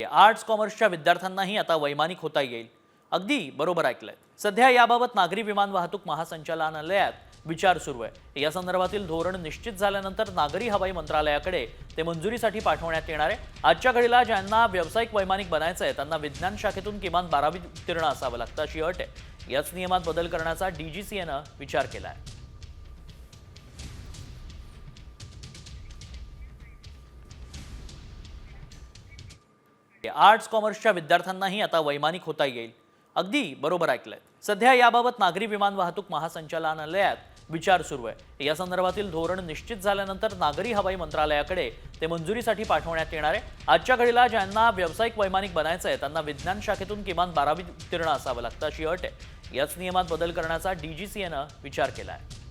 Arts कॉमर्सच्या विद्यार्थ्यांनाही आता वैमानिक होता येईल। अगदी बरोबर ऐकलंय। सध्या याबाबत नागरी विमान वाहतूक महासंचालनालयात विचार सुरू आहे। या संदर्भातील धोरण निश्चित झाल्यानंतर नागरी हवाई मंत्रालयाकडे ते मंजुरीसाठी पाठवण्यात येणार आहे। आजच्या घडीला ज्यांना व्यावसायिक वैमानिक बनायचं आहे त्यांना विज्ञान शाखेतून किमान 12वी उत्तीर्ण असावं लागतं अशी अट आहे। याच नियमात बदल करण्याचा डीजीसीएनं विचार केला आहे। आर्ट्स कॉमर्सच्या विद्यार्थ्यांनाही आता वैमानिक होता येईल। अगदी बरोबर ऐकलंय। सध्या याबाबत नागरी विमान वाहतूक महासंचालनालयात विचार सुरू आहे। या संदर्भातील धोरण निश्चित झाल्यानंतर नागरी हवाई मंत्रालयाकडे ते मंजुरीसाठी पाठवण्यात येणार आहे। आजच्या घडीला ज्यांना व्यावसायिक वैमानिक बनायचं आहे त्यांना विज्ञान शाखेतून किमान 12वी उत्तीर्ण असावं लागतं अशी अट आहे। याच नियमात बदल करण्याचा डीजीसीएनं विचार केला आहे।